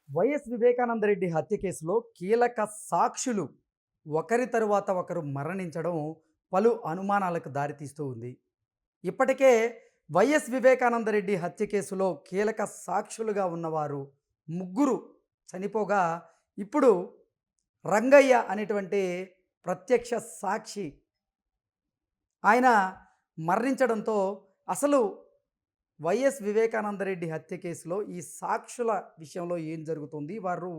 YS Vivekananda Reddy హత్య కేసులో కీలక సాక్షులు ఒకరి తరువాత ఒకరు మరణించడం పలు అనుమానాలకు దారితీస్తూ ఉంది. ఇప్పటికే వైఎస్ వివేకానందరెడ్డి హత్య కేసులో కీలక సాక్షులుగా ఉన్నవారు ముగ్గురు చనిపోగా, ఇప్పుడు రంగయ్య అనేటువంటి ప్రత్యక్ష సాక్షి ఆయన మరణించడంతో అసలు వైఎస్ వివేకానందరెడ్డి హత్య కేసులో ఈ సాక్షుల విషయంలో ఏం జరుగుతుంది, వారు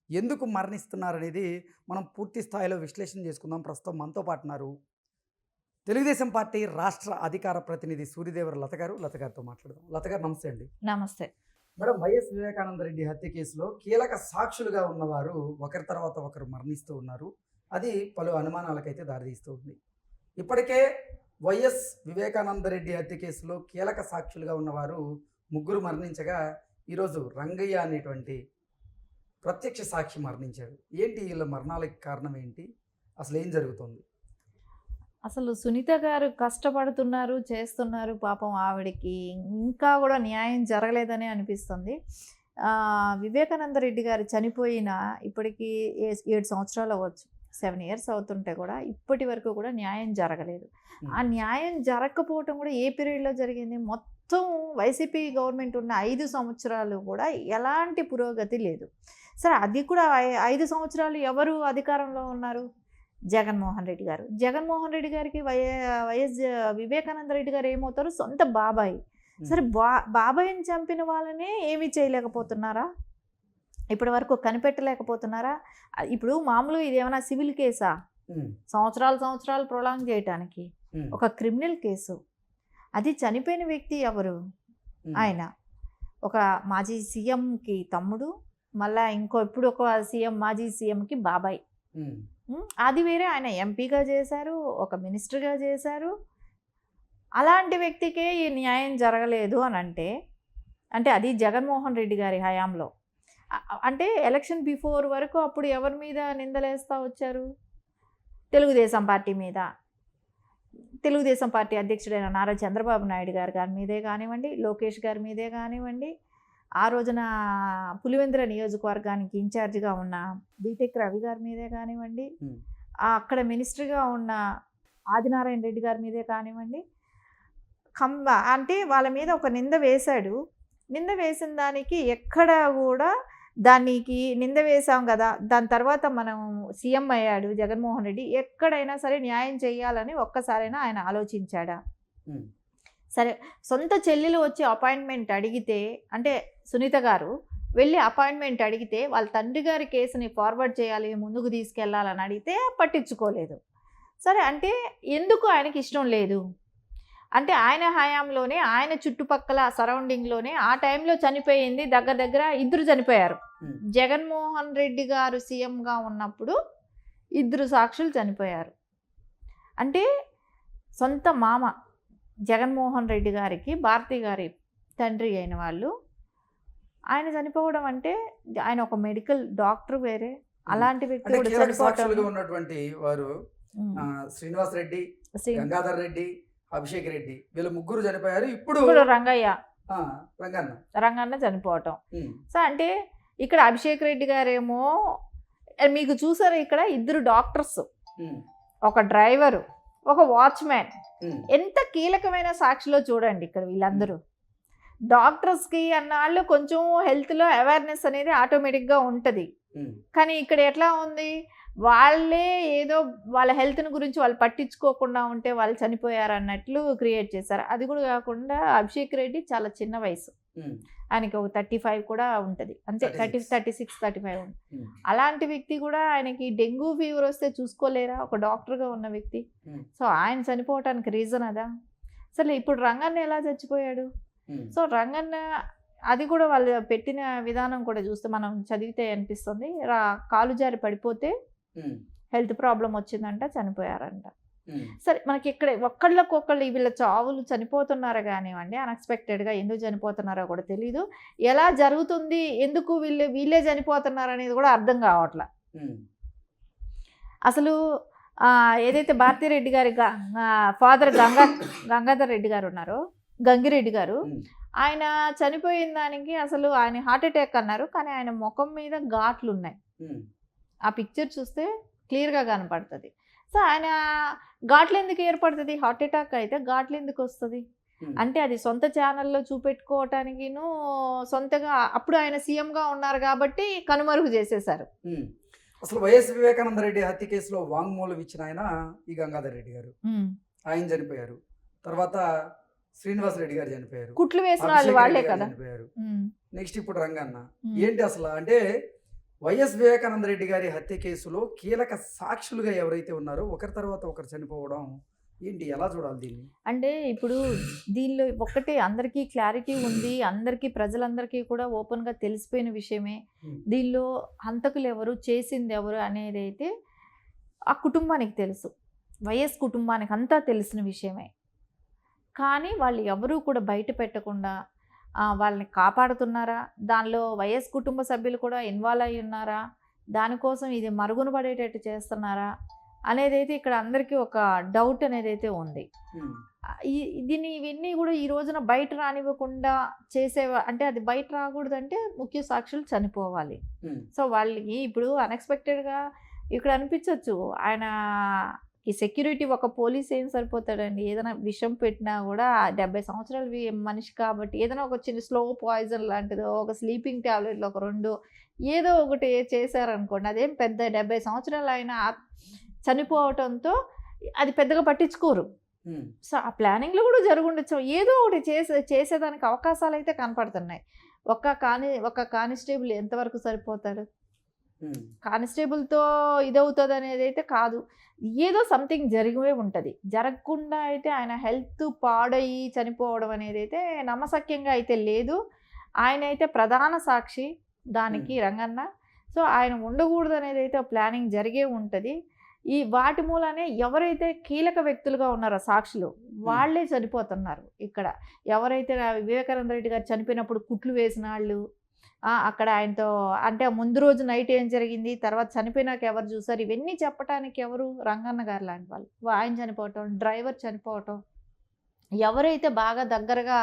ఎందుకు మరణిస్తున్నారనేది మనం పూర్తి స్థాయిలో విశ్లేషణ చేసుకుందాం. ప్రస్తుతం మనతో పాటు ఉన్నారు తెలుగుదేశం పార్టీ రాష్ట్ర అధికార ప్రతినిధి సూర్యదేవర లత గారు. లత గారితో మాట్లాడదాం. లత గారు నమస్తే అండి. నమస్తే మేడం, వైఎస్ వివేకానందరెడ్డి హత్య కేసులో కీలక సాక్షులుగా ఉన్నవారు ఒకరి తర్వాత ఒకరు మరణిస్తూ ఉన్నారు. అది పలు అనుమానాలకైతే దారితీస్తూ ఉంది. ఇప్పటికే వైఎస్ వివేకానందరెడ్డి హత్య కేసులో కీలక సాక్షులుగా ఉన్నవారు ముగ్గురు మరణించగా, ఈరోజు రంగయ్య అనేటువంటి ప్రత్యక్ష సాక్షి మరణించారు. ఏంటి వీళ్ళ మరణాలకి కారణం ఏంటి? అసలు ఏం జరుగుతుంది? అసలు సునీత గారు కష్టపడుతున్నారు, చేస్తున్నారు. పాపం ఆవిడకి ఇంకా కూడా న్యాయం జరగలేదని అనిపిస్తుంది. వివేకానంద రెడ్డి గారు చనిపోయిన ఇప్పటికీ 7 సంవత్సరాలు అవ్వచ్చు, 7 years అవుతుంటే కూడా ఇప్పటి వరకు కూడా న్యాయం జరగలేదు. ఆ న్యాయం జరగకపోవటం కూడా ఏ పీరియడ్లో జరిగింది? మొత్తం వైసీపీ గవర్నమెంట్ ఉన్న 5 సంవత్సరాలు కూడా ఎలాంటి పురోగతి లేదు. సరే, అది కూడా 5 సంవత్సరాలు ఎవరు అధికారంలో ఉన్నారు? జగన్మోహన్ రెడ్డి గారు. జగన్మోహన్ రెడ్డి గారికి వైఎస్ వివేకానంద రెడ్డి గారు ఏమవుతారు? సొంత బాబాయ్. సరే, బాబాయిని చంపిన వాళ్ళనే ఏమీ చేయలేకపోతున్నారా? ఇప్పటి వరకు కనిపెట్టలేకపోతున్నారా? ఇప్పుడు మామూలు ఇది ఏమైనా సివిల్ కేసా? సంవత్సరాలు ప్రొలాంగ్ చేయటానికి ఒక క్రిమినల్ కేసు. అది చనిపోయిన వ్యక్తి ఎవరు? ఆయన ఒక మాజీ సీఎంకి తమ్ముడు, మళ్ళా ఇప్పుడు ఒక మాజీ సీఎంకి బాబాయ్. అది వేరే. ఆయన ఎంపీగా చేశారు, ఒక మినిస్టర్గా చేశారు. అలాంటి వ్యక్తికే ఈ న్యాయం జరగలేదు అని అంటే అది జగన్మోహన్ రెడ్డి గారి హయాంలో. అంటే ఎలక్షన్ బిఫోర్ వరకు అప్పుడు ఎవరి మీద నిందలేస్తూ వచ్చారు? తెలుగుదేశం పార్టీ మీద. తెలుగుదేశం పార్టీ అధ్యక్షుడైన నారా చంద్రబాబు నాయుడు గారి మీదే కానివ్వండి, లోకేష్ గారి మీదే కానివ్వండి, ఆ రోజున పులివెందుల నియోజకవర్గానికి ఇన్ఛార్జిగా ఉన్న బీటెక్ రవి గారి మీదే కానివ్వండి, అక్కడ మినిస్టర్గా ఉన్న ఆదినారాయణ రెడ్డి గారి మీదే కానివ్వండి, అంటే వాళ్ళ మీద ఒక నింద వేశాడు. నింద వేసిన దానికి ఎక్కడ కూడా దానికి నింద వేసాం కదా, దాని తర్వాత మనం సీఎం అయ్యాడు జగన్మోహన్ రెడ్డి, ఎక్కడైనా సరే న్యాయం చేయాలని ఒక్కసారైనా ఆయన ఆలోచించాడా? సరే, సొంత చెల్లెలు వచ్చి అపాయింట్మెంట్ అడిగితే, అంటే సునీత గారు వెళ్ళి అపాయింట్మెంట్ అడిగితే వాళ్ళ తండ్రి గారి కేసుని ఫార్వర్డ్ చేయాలి, ముందుకు తీసుకెళ్లాలని అడిగితే పట్టించుకోలేదు. సరే, అంటే ఎందుకు ఆయనకి ఇష్టం లేదు? అంటే ఆయన హయాంలోనే, ఆయన చుట్టుపక్కల సరౌండింగ్లోనే ఆ టైంలో చనిపోయింది దగ్గర 2 చనిపోయారు. జగన్మోహన్ రెడ్డి గారు సీఎంగా ఉన్నప్పుడు 2 సాక్షులు చనిపోయారు. అంటే సొంత మామ జగన్మోహన్ రెడ్డి గారికి భారతి గారి తండ్రి అయిన వాళ్ళు, ఆయన చనిపోవడం అంటే ఆయన ఒక మెడికల్ డాక్టర్ వేరే. అలాంటి వ్యక్తి కూడా చనిపోవడం. ఉన్నటువంటి వారు శ్రీనివాస్ రెడ్డి, గంగాధర్ రెడ్డి, అభిషేక్ రెడ్డి, వీళ్ళు ముగ్గురు చనిపోయారు. ఇప్పుడు రంగన్న చనిపోవటం. సో అంటే ఇక్కడ అభిషేక్ రెడ్డి గారేమో మీకు చూసారు, ఇక్కడ 2 డాక్టర్స్, ఒక డ్రైవరు, ఒక వాచ్మ్యాన్. ఎంత కీలకమైన సాక్షిలో చూడండి ఇక్కడ వీళ్ళందరూ. డాక్టర్స్కి అన్నాళ్ళు కొంచెం హెల్త్లో అవేర్నెస్ అనేది ఆటోమేటిక్గా ఉంటుంది. కానీ ఇక్కడ ఎట్లా ఉంది? వాళ్ళే ఏదో వాళ్ళ హెల్త్ని గురించి వాళ్ళు పట్టించుకోకుండా ఉంటే వాళ్ళు చనిపోయారు అన్నట్లు క్రియేట్ చేశారు. అది కూడా కాకుండా అభిషేక్ రెడ్డి చాలా చిన్న వయసు, ఆయనకి ఒక 35 కూడా ఉంటుంది, అంతే, 36, 35 ఉంటుంది. అలాంటి వ్యక్తి కూడా ఆయనకి డెంగ్యూ ఫీవర్ వస్తే చూసుకోలేరా ఒక డాక్టర్గా ఉన్న వ్యక్తి? సో ఆయన చనిపోవటానికి రీజన్ అదా? అసలు ఇప్పుడు రంగన్న ఎలా చచ్చిపోయాడు? సో రంగన్న అది కూడా వాళ్ళు పెట్టిన విధానం కూడా చూస్తే మనం చదివితే అనిపిస్తుంది, కాలు జారి పడిపోతే హెల్త్ ప్రాబ్లం వచ్చిందంట, చనిపోయారంట. సరే, మనకి ఇక్కడ ఒక్కళ్ళకొక్కళ్ళు వీళ్ళ చావులు చనిపోతున్నారో కానివ్వండి, అన్ఎక్స్పెక్టెడ్గా ఎందుకు చనిపోతున్నారో కూడా తెలీదు. ఎలా జరుగుతుంది, ఎందుకు వీళ్ళే చనిపోతున్నారు అనేది కూడా అర్థం కావట్లా. అసలు ఏదైతే భారతిరెడ్డి గారి ఫాదర్ గంగాధర్ రెడ్డి గారు ఉన్నారో, గంగిరెడ్డి గారు, ఆయన చనిపోయిన దానికి అసలు ఆయన హార్ట్ అటాక్ అన్నారు, కానీ ఆయన ముఖం మీద ఘాట్లు ఉన్నాయి. ఉమ్, ఆ పిక్చర్ చూస్తే క్లియర్గా కనపడుతుంది. సో ఆయన ఘాట్లు ఎందుకు ఏర్పడుతుంది? హార్ట్ అటాక్ అయితే ఘాట్లు ఎందుకు వస్తుంది ఉమ్, అంటే అది సొంత ఛానల్లో చూపెట్టుకోవటానికిను, సొంతగా అప్పుడు ఆయన సీఎంగా ఉన్నారు కాబట్టి కనుమరుగు చేసేశారు. ఉమ్. అసలు వైఎస్ వివేకానంద రెడ్డి హత్య కేసులో వాంగ్మూలం ఇచ్చిన ఆయన ఈ గంగాధర్ రెడ్డి గారు. ఆయన చనిపోయారు. తర్వాత శ్రీనివాస్ రెడ్డి గారు చనిపోయారు. కుట్లు వేసిన వాళ్ళు అభిషేక్ వాళ్ళే రెడ్డి గారు కదా. చనిపోయారు. ఉమ్, నెక్స్ట్ ఇప్పుడు రంగన్న. ఉమ్. ఏంటి అసలు అంటే వైఎస్ వివేకానంద రెడ్డి గారి హత్య కేసులో కీలక సాక్షులుగా ఎవరైతే ఉన్నారో ఒకరి తర్వాత ఒకరు చనిపోవడం ఏంటి, ఎలా చూడాలి దీన్ని? అంటే ఇప్పుడు దీనిలో ఒక్కటే అందరికీ క్లారిటీ ఉంది, అందరికీ ప్రజలందరికీ కూడా ఓపెన్గా తెలిసిపోయిన విషయమే. దీనిలో హంతకులు ఎవరు, చేసింది ఎవరు అనేది అయితే ఆ కుటుంబానికి తెలుసు, వైఎస్ కుటుంబానికి అంతా తెలిసిన విషయమే. కానీ వాళ్ళు ఎవరూ కూడా బయట పెట్టకుండా వాళ్ళని కాపాడుతున్నారా, దానిలో వైఎస్ కుటుంబ సభ్యులు కూడా ఇన్వాల్వ్ అయి ఉన్నారా, దానికోసం ఇది మరుగున పడేటట్టు చేస్తున్నారా అనేది అయితే ఇక్కడ అందరికీ ఒక డౌట్ అనేది అయితే ఉంది. ఇవన్నీ కూడా ఈ రోజున బయట రానివ్వకుండా అంటే అది బయట రాకూడదంటే ముఖ్య సాక్షులు చనిపోవాలి. సో వాళ్ళకి ఇప్పుడు అన్ఎక్స్పెక్టెడ్గా ఇక్కడ అనిపించవచ్చు, ఆయన ఈ సెక్యూరిటీ ఒక పోలీస్ ఏం సరిపోతాడండి, ఏదైనా విషం పెట్టినా కూడా 70 సంవత్సరాల మనిషి కాబట్టి ఏదైనా ఒక చిన్న స్లో పాయిజన్ లాంటిదో, ఒక స్లీపింగ్ ట్యాబ్లెట్లు ఒక 2 ఏదో ఒకటి చేశారనుకోండి, అదేం పెద్ద 70 సంవత్సరాలు అయినా చనిపోవటంతో అది పెద్దగా పట్టించుకోరు. సో ఆ ప్లానింగ్లో కూడా జరుగుండొచ్చు, ఏదో ఒకటి చేసేదానికి అవకాశాలు అయితే కనపడుతున్నాయి. ఒక కానిస్టేబుల్ ఎంతవరకు సరిపోతాడు? కానిస్టేబుల్తో ఇదవుతుంది అనేది అయితే కాదు, ఏదో సంథింగ్ జరిగే ఉంటుంది. జరగకుండా అయితే ఆయన హెల్త్ పాడయి చనిపోవడం అనేది అయితే నమ్మశక్యంగా అయితే లేదు. ఆయన అయితే ప్రధాన సాక్షి దానికి రంగన్న. సో ఆయన ఉండకూడదు అనేది అయితే ప్లానింగ్ జరిగే ఉంటుంది. వాటి మూలనే ఎవరైతే కీలక వ్యక్తులుగా ఉన్నారో సాక్షులు వాళ్ళే చనిపోతున్నారు. ఇక్కడ ఎవరైతే వివేకానంద రెడ్డి గారు చనిపోయినప్పుడు కుట్లు వేసిన వాళ్ళు, అక్కడ ఆయనతో అంటే ముందు రోజు నైట్ ఏం జరిగింది, తర్వాత చనిపోయినాక ఎవరు చూసారు, ఇవన్నీ చెప్పడానికి ఎవరు? రంగన్న గారు లాంటి వాళ్ళు. ఆయన చనిపోవటం, డ్రైవర్ చనిపోవటం, ఎవరైతే బాగా దగ్గరగా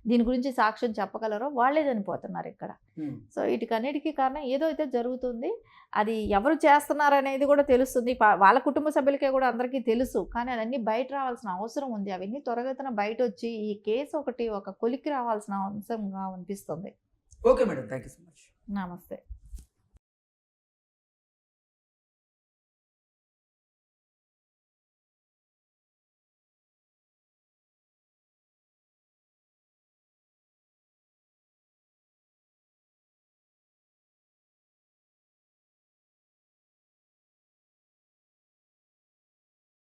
దీని గురించి సాక్ష్యం చెప్పగలరో వాళ్ళే చనిపోతున్నారు ఇక్కడ. సో వీటికన్నిటికీ కారణం ఏదో అయితే జరుగుతుంది, అది ఎవరు చేస్తున్నారనేది కూడా తెలుస్తుంది, వాళ్ళ కుటుంబ సభ్యులకే కూడా అందరికీ తెలుసు. కానీ అవన్నీ బయట రావాల్సిన అవసరం ఉంది, అవన్నీ త్వరగతిన బయట వచ్చి ఈ కేసు ఒక కొలిక్కి రావాల్సిన అంశంగా అనిపిస్తుంది. Okay madam, thank you so much. నమస్తే.